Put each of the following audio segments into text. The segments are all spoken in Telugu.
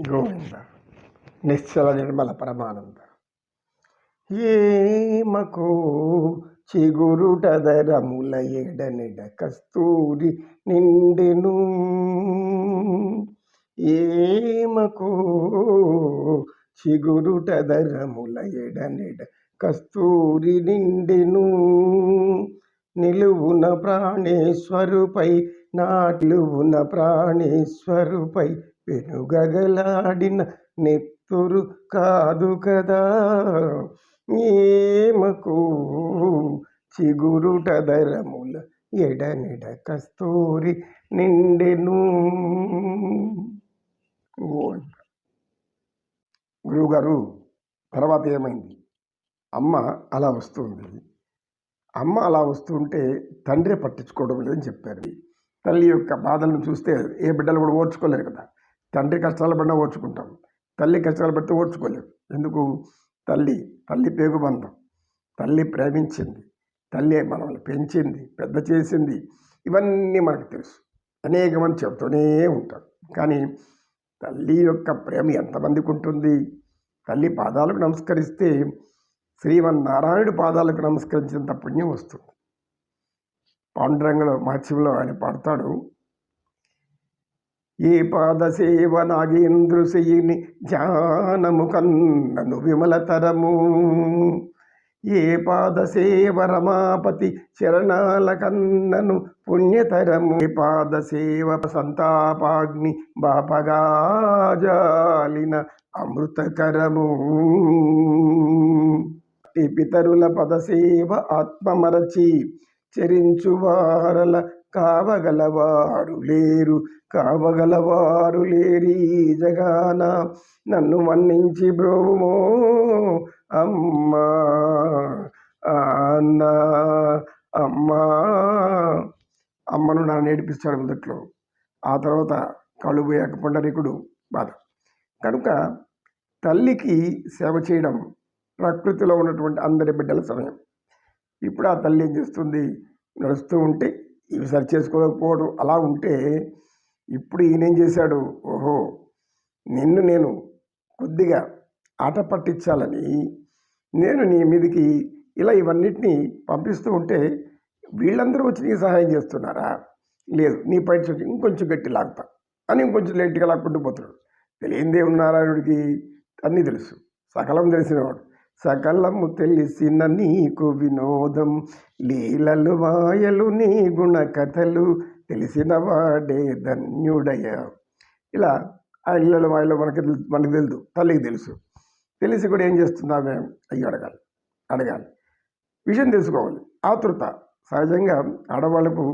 గోవింద నిశ్చల నిర్మల పరమానంద. ఏమకో చిగురుటదరముల ఎడనెడ కస్తూరి నిండెను. ఏమకో చిగురుటదరముల ఎడనెడ కస్తూరి నిండెను. నిలువున ప్రాణేశ్వరుపై నాటిలువున ప్రాణేశ్వరుపై వెనుగగలాడిన నెత్తురు కాదు కదా. ఏమకు చిగురుటదరముల ఎడనెడ కస్తూరి నిండెను. గురువుగారు, తర్వాత ఏమైంది? అమ్మ అలా వస్తుంది. అమ్మ అలా వస్తుంటే తండ్రి పట్టించుకోవడం లేదని చెప్పారు. తల్లి యొక్క బాధలను చూస్తే ఏ బిడ్డలు కూడా ఓర్చుకోలేరు కదా. తండ్రి కష్టాలు పడినా ఓర్చుకుంటాం, తల్లి కష్టాలు పడితే ఓర్చుకోలేరు. ఎందుకు? తల్లి పేగుబంధం. తల్లి ప్రేమించింది, తల్లి మనల్ని పెంచింది, పెద్ద చేసింది. ఇవన్నీ మనకు తెలుసు. అనేక మంది చెబుతూనే ఉంటారు. కానీ తల్లి యొక్క ప్రేమ ఎంతమందికి ఉంటుంది? తల్లి పాదాలకు నమస్కరిస్తే శ్రీమన్నారాయణుడి పాదాలకు నమస్కరించినంత పుణ్యం వస్తుంది. పాండురంగలో మహత్యంలో ఆయన పాడతాడు, ఏ పాదసేవ నాగేంద్రుశయిని ధ్యానము కన్నను విమలతరము. ఏ పాదసేవ రమాపతి చరణాల కన్నను పుణ్యతరము. ఏ పాదసేవ సంతాపాగ్ని బాపగా జాలిన అమృతకరము. పితరుల పదసేవ ఆత్మమరచి చరించువారల కావగలవారు లేరి జగాన. నన్ను మన్నించి బ్రోమో అమ్మా అన్న. అమ్మను నన్ను నేర్పిస్తాడు మొదట్లో. ఆ తర్వాత కళ్ళు పోయాక పుండరీకుడు బాధ. కనుక తల్లికి సేవ చేయడం ప్రకృతిలో ఉన్నటువంటి అందరి బిడ్డల సమయం. ఇప్పుడు ఆ తల్లి ఏం చేస్తుంది? నడుస్తూ ఉంటే ఇవి సరి చేసుకోలేకపోవడం అలా ఉంటే, ఇప్పుడు ఈయనేం చేశాడు? ఓహో, నేను కొద్దిగా ఆట పట్టించాలని నేను నీ మీదకి ఇలా ఇవన్నిటినీ పంపిస్తూ ఉంటే వీళ్ళందరూ వచ్చి నీకు సహాయం చేస్తున్నారా? లేదు, నీ పైట ఇంకొంచెం గట్టి లాగుతా అని ఇంకొంచెం లేట్గా లాక్కుంటూ పోతున్నాడు. తెలియందే నారాయణుడికి అన్నీ తెలుసు, సకలం తెలిసినవాడు. సకలము తెలిసిన నీకు వినోదం లీలలు మాయలు నీ గుణ కథలు తెలిసిన వాడే ధన్యుడయ. ఇలా ఆ ఇళ్ళలో మాయలు మనకు తెలుసు, తల్లికి తెలుసు. తెలిసి కూడా ఏం చేస్తున్నామే? అయ్యి అడగాలి, విషయం తెలుసుకోవాలి. ఆతృత సహజంగా ఆడవాళ్ళకు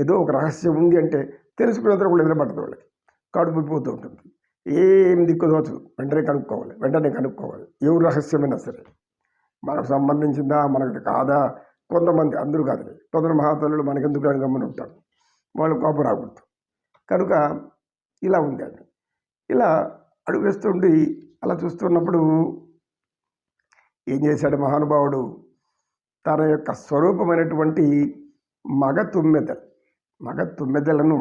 ఏదో ఒక రహస్యం ఉంది అంటే తెలుసుకునేంత కూడా ఎదురపడుతుంది. వాళ్ళకి కడుపు పోతూ ఉంటుంది. ఏం దిక్కు తోచదు, వెంటనే కనుక్కోవాలి. ఎవరు రహస్యమైనా సరే, మనకు సంబంధించిందా మనకు కాదా. కొంతమంది, అందరూ కాదు, కొందరు మహాతల్లులు మనకెందుకు అని గమ్మని ఉంటారు. వాళ్ళు కోపం రాకూడదు. కనుక ఇలా ఉంది. ఇలా అడుగు వేస్తుండి అలా చూస్తున్నప్పుడు ఏం చేశాడు మహానుభావుడు? తన యొక్క స్వరూపమైనటువంటి మగ తుమ్మెదలను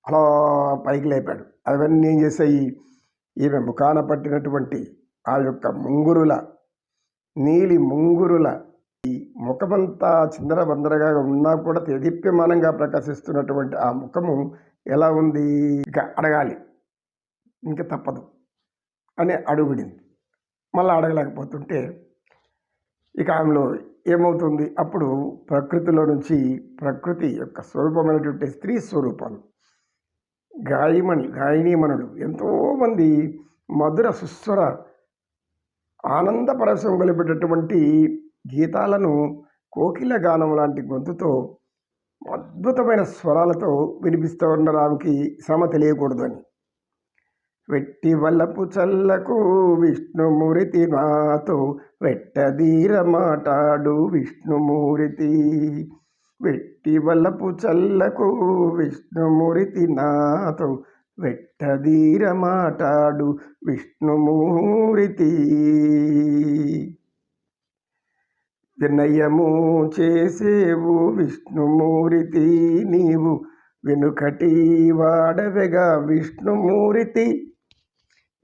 అలా పైకి లేపాడు. అవన్నీ ఏం చేశాయి? ఈమె ముఖాన పట్టినటువంటి ఆ యొక్క నీలి ముంగురుల ఈ ముఖమంతా చిందరబందరగా ఉన్నా కూడా తెదీప్యమానంగా ప్రకాశిస్తున్నటువంటి ఆ ముఖము ఎలా ఉంది? ఇక అడగాలి, ఇంకా తప్పదు అని అడుగుడింది. మళ్ళీ అడగలేకపోతుంటే ఇక ఆమెలో ఏమవుతుంది? అప్పుడు ప్రకృతిలో నుంచి ప్రకృతి యొక్క స్వరూపమైనటువంటి స్త్రీ స్వరూపాలు, గాయనీమణులు ఎంతోమంది మధుర సుస్వర ఆనందపరసం కలిపేటటువంటి గీతాలను కోకిల గానం లాంటి గొంతుతో అద్భుతమైన స్వరాలతో వినిపిస్తూ ఉన్న ఆమెకి శ్రమ తెలియకూడదు అని. వెట్టి వల్లపు చల్లకు విష్ణుమూర్తి నాతో వెట్టదీర మాటాడు విష్ణుమూర్తి. వెట్టి వల్లపు చల్లకు విష్ణుమూర్తి నాతో వెట్టదీర మాటాడు విష్ణుమూర్తి. వినయము చేసేవు విష్ణుమూర్తి నీవు వెనుకటి వాడవెగా విష్ణుమూర్తి.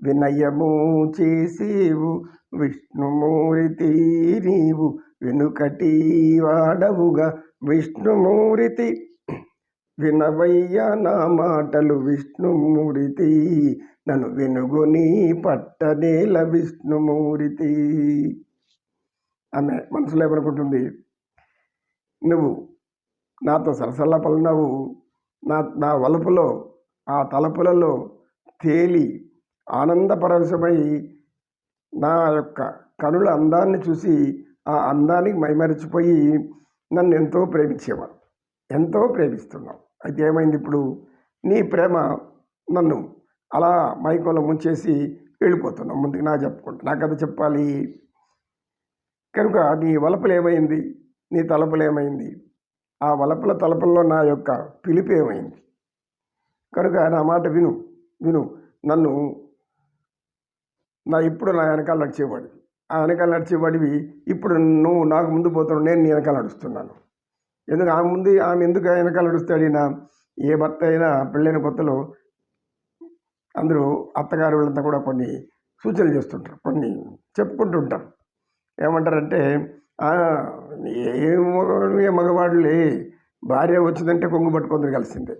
వినయము చేసేవు విష్ణుమూర్తి నీవు వెనుకటి వాడవుగా విష్ణుమూర్తి వినవయ్య నా మాటలు విష్ణుమూర్తి నన్ను వెనుగొని పట్టనేల విష్ణుమూర్తి. ఆమె మనసులో ఏమనుకుంటుంది, నువ్వు నాతో సరసల్లా పలినావు, నా వలుపులో ఆ తలపులలో తేలి ఆనందపరవశమై నా యొక్క కనుల అందాన్ని చూసి ఆ అందానికి మైమరిచిపోయి నన్ను ఎంతో ప్రేమించేవాడు, ఎంతో ప్రేమిస్తున్నావు. అయితే ఏమైంది ఇప్పుడు, నీ ప్రేమ నన్ను అలా మైకంలో ముంచేసి వెళ్ళిపోతున్నావు. ముందుకు నాకు చెప్పుకుంటా, నా కథ చెప్పాలి కనుక నీ వలపులు ఏమైంది, నీ తలపులు ఏమైంది, ఆ వలపుల తలపుల్లో నా యొక్క పిలుపు ఏమైంది. కనుక నా మాట విను విను. నన్ను ఇప్పుడు నా వెనకాల నడిచేవాడివి, ఆ వెనకాల నడిచేవాడివి ఇప్పుడు నువ్వు నాకు ముందు పోతున్నావు, నేను నీ వెనకాల నడుస్తున్నాను. ఎందుకు ఆమె ఎందుకు వెనకాల నడుస్తాడినా, ఏ భర్త అయినా పెళ్ళైన కొత్తలో అందరూ అత్తగారు వాళ్ళంతా కూడా కొన్ని సూచనలు చేస్తుంటారు, కొన్ని చెప్పుకుంటుంటారు. ఏమంటారంటే, ఏ మగవాళ్ళే భార్య వచ్చిందంటే కొంగు పట్టుకొని కలిసిందే,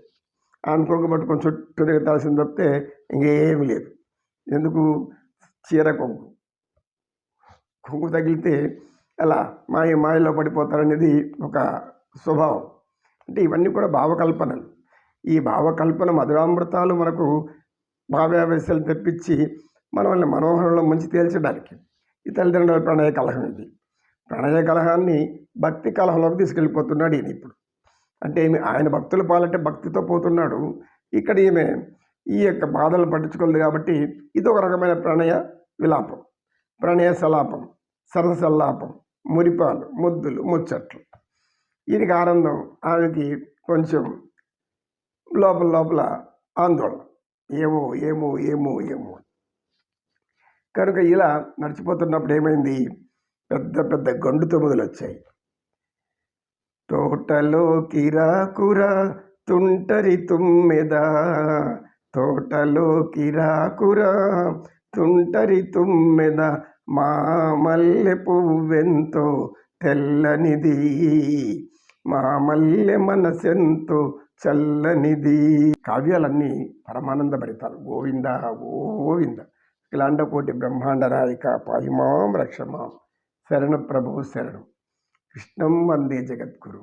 ఆమె కొంగు పట్టుకొని చుట్టూ తిరగాల్సింది తప్పితే ఇంకేమీ లేదు. ఎందుకు, చీర కొంగు తగిలితే అలా మాయలో పడిపోతారనేది ఒక స్వభావం. అంటే ఇవన్నీ కూడా భావకల్పనలు. ఈ భావకల్పన మధురామృతాలు మనకు భావ్యావేశాలు తెప్పించి మనల్ని మనోహరంలో ముంచి తేల్చడానికి ఈ తల్లిదండ్రుల ప్రణయ కలహం. ఇది ప్రణయ కలహాన్ని భక్తి కలహంలోకి తీసుకెళ్ళిపోతున్నాడు ఈయన ఇప్పుడు. అంటే ఆయన భక్తుల పాలంటే భక్తితో పోతున్నాడు, ఇక్కడ ఈమె ఈ యొక్క బాధలు పట్టించుకోలేదు కాబట్టి ఇది ఒక రకమైన ప్రణయ విలాపం, ప్రణయ సలాపం, సరసల్లాపం, మురిపాలు, ముద్దులు, ముచ్చట్లు. ఈయనకి ఆనందం, ఆమెకి కొంచెం లోపల ఆందోళన, ఏమో ఏమో ఏమో ఏమో. కనుక ఇలా నడిచిపోతున్నప్పుడు ఏమైంది, పెద్ద పెద్ద గండు తొమ్మిదిలు వచ్చాయి. తోటలోకి రాకురా తుంటరి తుమ్మెద, తోటలోకి రాకురా తుంటరి తుమ్మెద, మా మల్లె పువ్వెంతో తెల్లనిది, మా మల్లె మనసెంతో చల్లనిది. కావ్యాలన్నీ పరమానంద భరితాలు. గోవింద గోవింద. అఖిలాండకోటి బ్రహ్మాండ నాయక పాహిమాం రక్షమాం. శరణ ప్రభు శరణం. కృష్ణం వందే జగద్గురు.